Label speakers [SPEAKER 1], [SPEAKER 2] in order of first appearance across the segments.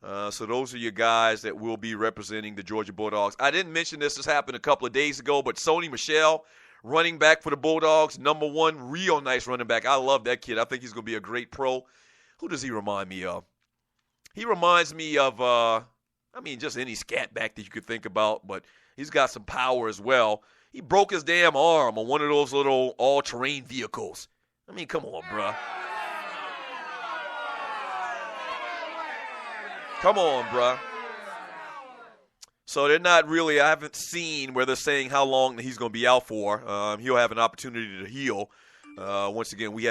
[SPEAKER 1] So those are your guys that will be representing the Georgia Bulldogs. I didn't mention this. This happened a couple of days ago, but Sony Michel, running back for the Bulldogs, #1, real nice running back. I love that kid. I think he's going to be a great pro. Who does he remind me of? He reminds me of, just any scat back that you could think about, but he's got some power as well. He broke his damn arm on one of those little all-terrain vehicles. I mean, come on, bruh. Come on, bruh. So they're not really, I haven't seen where they're saying how long he's going to be out for. He'll have an opportunity to heal. Once again, we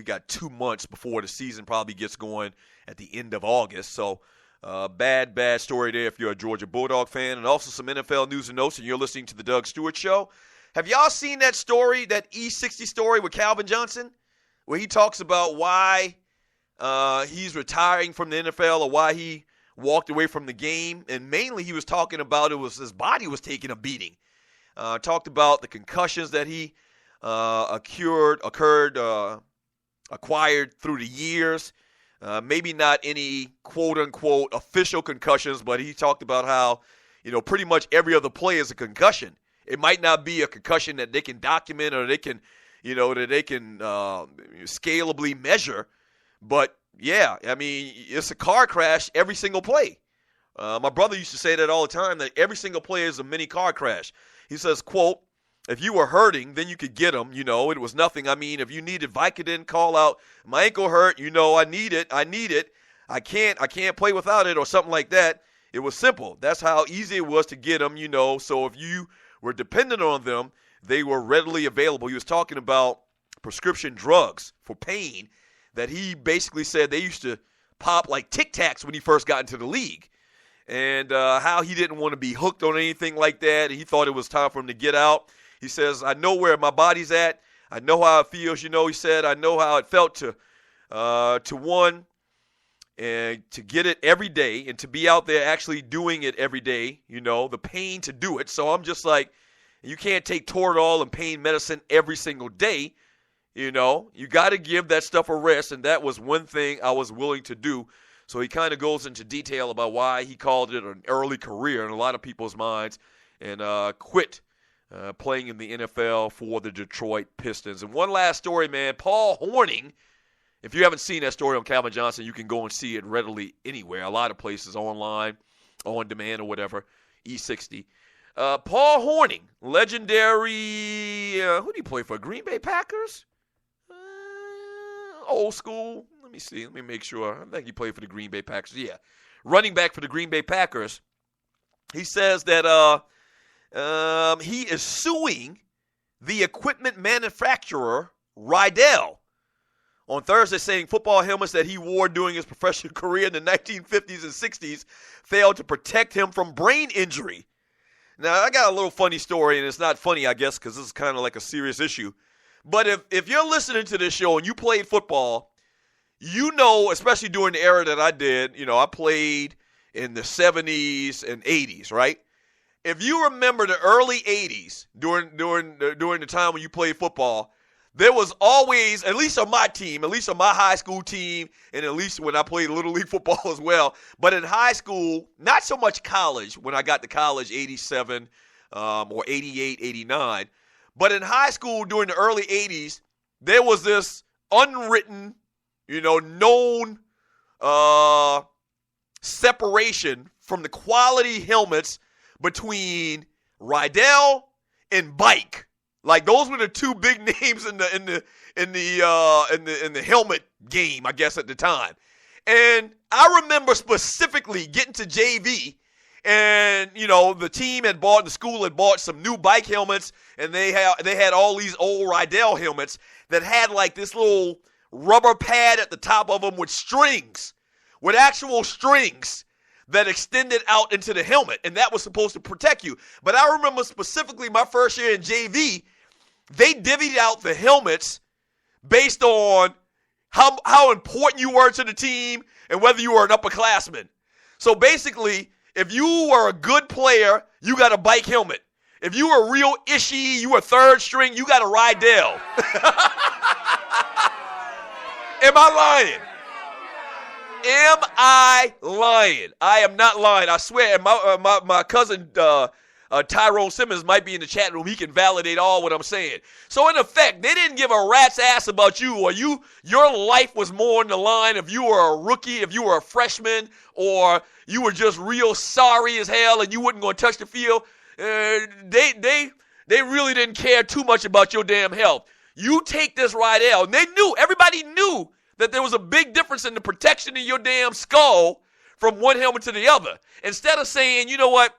[SPEAKER 1] got 2 months before the season probably gets going at the end of August. So bad story there if you're a Georgia Bulldog fan. And also some NFL news and notes, and you're listening to the Doug Stewart Show. Have y'all seen that story, that E60 story with Calvin Johnson, where he talks about why he's retiring from the NFL or why he walked away from the game? And mainly he was talking about his body was taking a beating. Talked about the concussions that he acquired through the years. Maybe not any quote-unquote official concussions, but he talked about how, pretty much every other play is a concussion. It might not be a concussion that they can document or they can, scalably measure. But, yeah, I mean, it's a car crash every single play. My brother used to say that all the time, that every single play is a mini car crash. He says, quote, if you were hurting, then you could get them. It was nothing. I mean, if you needed Vicodin, call out, my ankle hurt, I need it. I can't play without it or something like that. It was simple. That's how easy it was to get them, So if you were dependent on them, they were readily available. He was talking about prescription drugs for pain that he basically said they used to pop like Tic Tacs when he first got into the league. And how he didn't want to be hooked on anything like that. He thought it was time for him to get out. He says, I know where my body's at. I know how it feels. He said, I know how it felt to get it every day and to be out there actually doing it every day, the pain to do it. So I'm just like, you can't take Toradol and pain medicine every single day. You got to give that stuff a rest, and that was one thing I was willing to do. So he kind of goes into detail about why he called it an early career in a lot of people's minds and quit playing in the NFL for the Detroit Pistons. And one last story, man, Paul Hornung. If you haven't seen that story on Calvin Johnson, you can go and see it readily anywhere, a lot of places, online, on demand or whatever, E60. Paul Hornung, legendary, who did he play for, Green Bay Packers? Old school. Let me see. Let me make sure. I think he played for the Green Bay Packers. Yeah. Running back for the Green Bay Packers. He says that he is suing the equipment manufacturer, Rydell, on Thursday, saying football helmets that he wore during his professional career in the 1950s and 60s failed to protect him from brain injury. Now, I got a little funny story, and it's not funny, I guess, because this is kind of like a serious issue. But if you're listening to this show and you played football, especially during the era that I did, I played in the 70s and 80s, right? If you remember the early 80s during the time when you played football, there was always, at least on my team, at least on my high school team, and at least when I played Little League football as well, but in high school, not so much college, when I got to college, 87 or 88, 89, but in high school during the early 80s, there was this unwritten, known separation from the quality helmets between Rydell and Bike. Like, those were the two big names in the helmet game, I guess, at the time. And I remember specifically getting to JV, and the team the school had bought some new Bike helmets, and they had all these old Rydell helmets that had like this little rubber pad at the top of them with actual strings that extended out into the helmet, and that was supposed to protect you. But I remember specifically my first year in JV, they divvied out the helmets based on how important you were to the team and whether you were an upperclassman. So basically, if you were a good player, you got a Bike helmet. If you were real ishy, you were third string, you got a Rydell. Am I lying? Am I lying? I am not lying. I swear. And my cousin Tyrone Simmons might be in the chat room. He can validate all what I'm saying. So in effect, they didn't give a rat's ass about you, or your life was more on the line if you were a rookie, if you were a freshman, or you were just real sorry as hell and you wasn't going to touch the field. They really didn't care too much about your damn health. You take this Rydell, and everybody knew that there was a big difference in the protection in your damn skull from one helmet to the other. Instead of saying, you know what,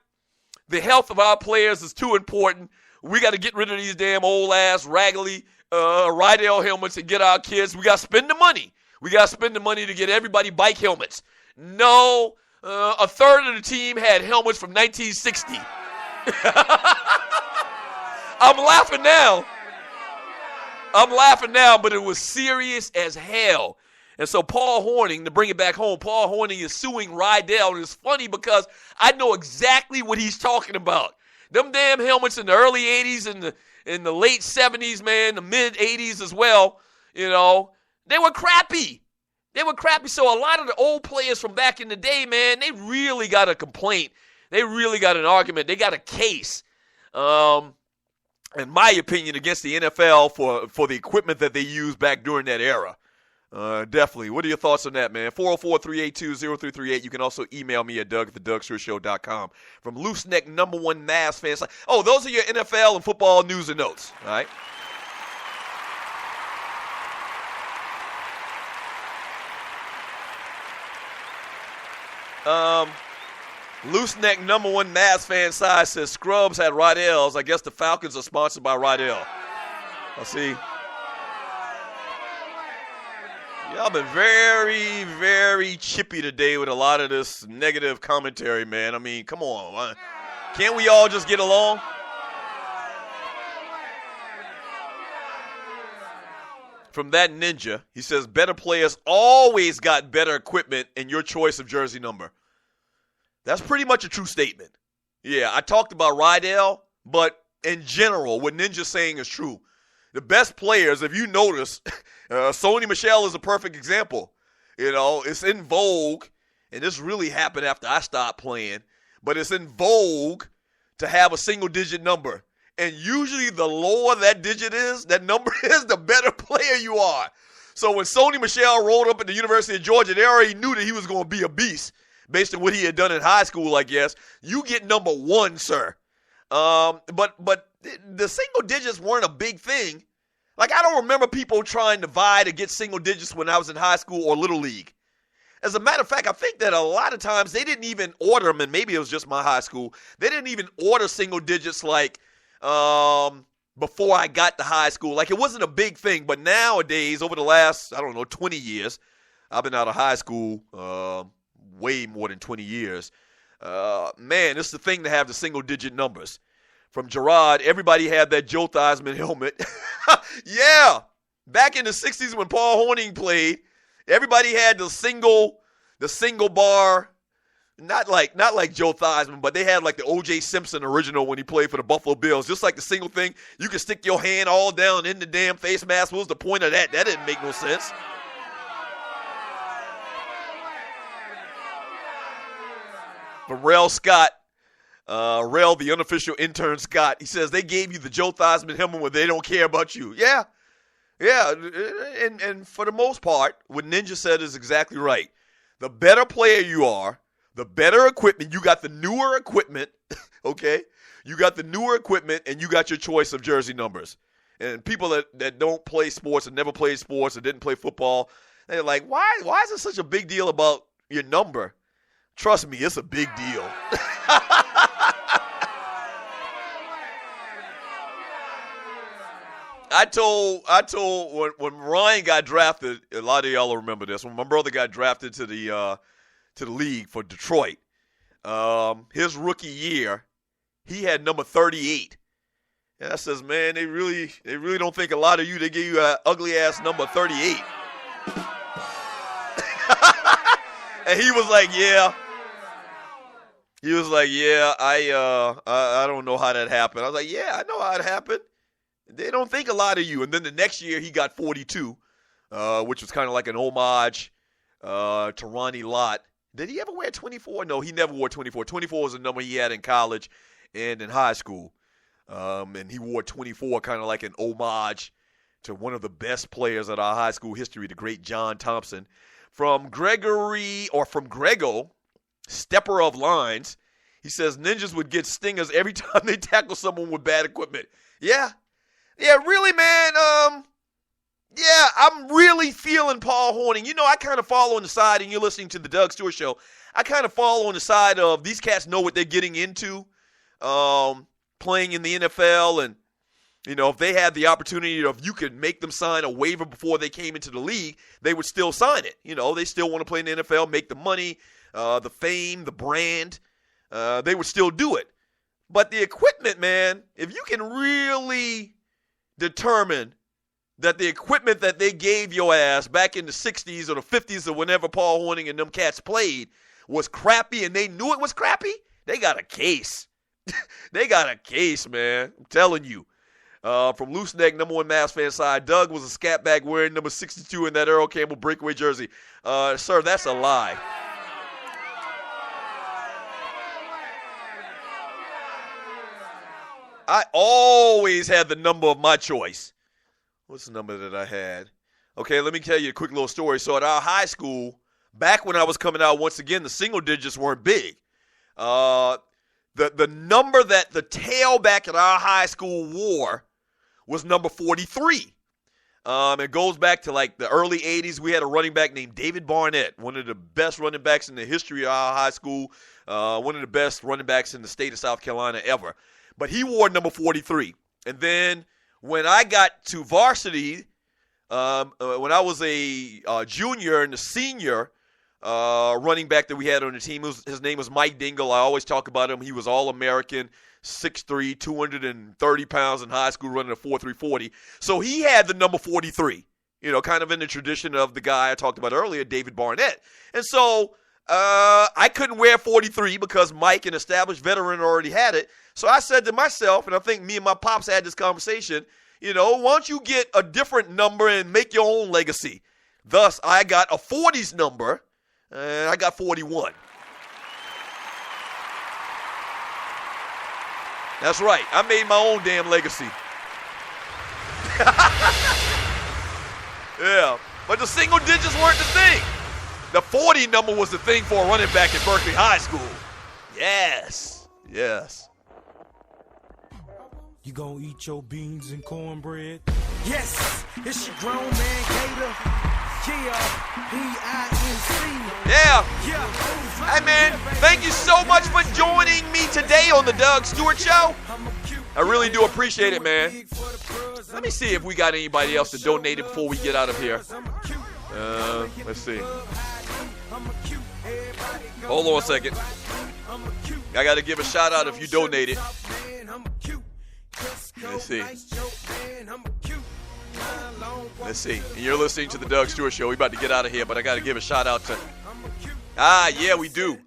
[SPEAKER 1] the health of our players is too important, we got to get rid of these damn old-ass, raggedy Rydell helmets and get our kids, we got to spend the money. We got to spend the money to get everybody bike helmets. No, a third of the team had helmets from 1960. I'm laughing now, but it was serious as hell. And so Paul Hornung, to bring it back home, Paul Hornung is suing Rydell. And it's funny because I know exactly what he's talking about. Them damn helmets in the early 80s and in the late 70s, man, the mid 80s as well, they were crappy. So a lot of the old players from back in the day, man, they really got a complaint. They really got an argument. They got a case. In my opinion, against the NFL for the equipment that they used back during that era. Definitely. What are your thoughts on that, man? 404-382-0338. You can also email me at doug@thedougstreetshow.com. From Loose Neck #1 Mavs fans. Oh, those are your NFL and football news and notes. All right. Loose Neck #1 Mavs fan side says Scrubs had Rydells. I guess the Falcons are sponsored by Rydell. I see. Y'all been very, very chippy today with a lot of this negative commentary, man. I mean, come on. Can't we all just get along? From that ninja, he says better players always got better equipment and your choice of jersey number. That's pretty much a true statement. Yeah, I talked about Rydell, but in general, what Ninja's saying is true. The best players, if you notice, Sony Michel is a perfect example. It's in vogue, and this really happened after I stopped playing, but it's in vogue to have a single-digit number. And usually the lower that digit is, that number is, the better player you are. So when Sony Michel rolled up at the University of Georgia, they already knew that he was going to be a beast. Based on what he had done in high school, I guess, you get #1, sir. But the single digits weren't a big thing. Like, I don't remember people trying to vie to get single digits when I was in high school or Little League. As a matter of fact, I think that a lot of times they didn't even order them, and maybe it was just my high school. They didn't even order single digits like before I got to high school. Like, it wasn't a big thing. But nowadays, over the last, 20 years, I've been out of high school way more than 20 years. Man, it's the thing to have the single-digit numbers. From Gerard, everybody had that Joe Theismann helmet. Yeah, back in the 60s when Paul Hornung played, everybody had the single bar. Not like Joe Theismann, but they had like the O.J. Simpson original when he played for the Buffalo Bills. Just like the single thing, you could stick your hand all down in the damn face mask. What was the point of that? That didn't make no sense. From Rel Scott, Rel, the unofficial intern Scott, he says they gave you the Joe Theismann helmet when they don't care about you. Yeah, and for the most part, what Ninja said is exactly right. The better player you are, the better equipment, you got the newer equipment, okay? You got the newer equipment, and you got your choice of jersey numbers. And people that don't play sports and never played sports or didn't play football, they're like, why is it such a big deal about your number? Trust me, it's a big deal. I told when Ryan got drafted, a lot of y'all will remember this. When my brother got drafted to the league for Detroit, his rookie year, he had number 38. And I says, man, they really don't think a lot of you. They give you an ugly ass number 38. And he was like, yeah. He was like, yeah, I don't know how that happened. I was like, yeah, I know how it happened. They don't think a lot of you. And then the next year he got 42, which was kind of like an homage Ronnie Lott. Did he ever wear 24? No, he never wore 24. 24 was a number he had in college and in high school. And he wore 24 kind of like an homage to one of the best players in our high school history, the great John Thompson. From Grego, stepper of lines, he says ninjas would get stingers every time they tackle someone with bad equipment. Yeah, really, man. Yeah, I'm really feeling Paul Hornung. You know, I kind of fall on the side, and you're listening to the Doug Stewart Show, I kind of fall on the side of these cats know what they're getting into, playing in the NFL, and, you know, if they had the opportunity, if you could make them sign a waiver before they came into the league, they would still sign it. You know, they still want to play in the NFL, make the money, the fame, the brand. They would still do it. But the equipment, man, if you can really determine that the equipment that they gave your ass back in the 60s or the 50s or whenever Paul Hornung and them cats played was crappy and they knew it was crappy, they got a case. They got a case, man. I'm telling you. From Loose Neck, number one Mavs fan side, Doug was a scat bag wearing number 62 in that Earl Campbell breakaway jersey. Sir, that's a lie. I always had the number of my choice. What's the number that I had? Okay, let me tell you a quick little story. So at our high school, back when I was coming out, once again, the single digits weren't big. The number that the tailback at our high school wore was number 43. It goes back to like the early 80s. We had a running back named David Barnett, one of the best running backs in the history of our high school, one of the best running backs in the state of South Carolina ever. But he wore number 43. And then when I got to varsity, when I was a junior and a senior running back that we had on the team, his name was Mike Dingle. I always talk about him. He was All-American, 6'3", 230 pounds in high school, running a 4.3 40. So he had the number 43, you know, kind of in the tradition of the guy I talked about earlier, David Barnett. And so I couldn't wear 43 because Mike, an established veteran, already had it. So I said to myself, and I think me and my pops had this conversation, you know, why don't you get a different number and make your own legacy? Thus, I got a 40s number, and I got 41. That's right. I made my own damn legacy. Yeah, but the single digits weren't the thing. The 40 number was the thing for a running back at Berkeley High School. Yes.
[SPEAKER 2] You gonna eat your beans and cornbread? Yes, it's your grown man Gator. P-I-N-C.
[SPEAKER 1] Yeah. Hey, man, thank you so much for joining me today on the Doug Stewart Show. I really do appreciate it, man. Let me see if we got anybody else to donate it before we get out of here. Let's see. Hold on a second. I got to give a shout out if you donated. Let's see. And you're listening to the Doug Stewart Show. We're about to get out of here, but I got to give a shout out to. Yeah, we do.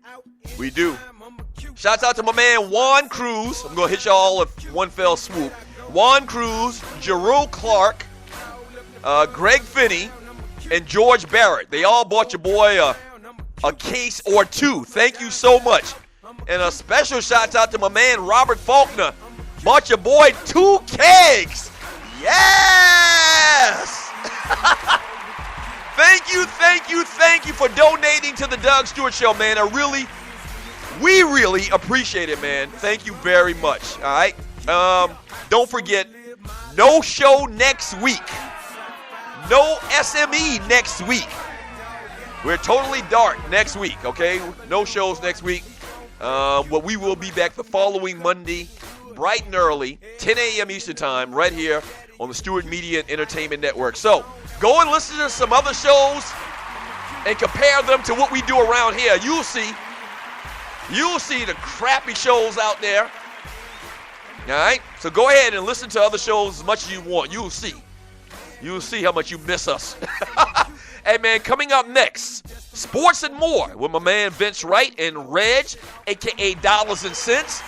[SPEAKER 1] Shouts out to my man Juan Cruz. I'm going to hit y'all with one fell swoop. Juan Cruz, Jerome Clark, Greg Finney, and George Barrett. They all bought your boy a case or two. Thank you so much. And a special shout out to my man Robert Faulkner. Bought your boy 2 kegs. Yes! Thank you for donating to the Doug Stewart Show, man. We really appreciate it, man. Thank you very much. All right. Don't forget, no show next week. No SME next week. We're totally dark next week, okay? No shows next week. But we will be back the following Monday, bright and early, 10 a.m. Eastern Time, right here on the Stewart Media and Entertainment Network. So go and listen to some other shows and compare them to what we do around here. You'll see the crappy shows out there. All right? So go ahead and listen to other shows as much as you want. You'll see how much you miss us. Hey, man, coming up next, Sports and More with my man Vince Wright and Reg, a.k.a. Dollars and Cents.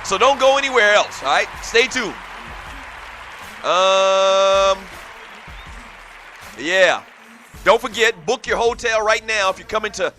[SPEAKER 1] So don't go anywhere else, all right? Stay tuned. Yeah. Don't forget, book your hotel right now if you're coming to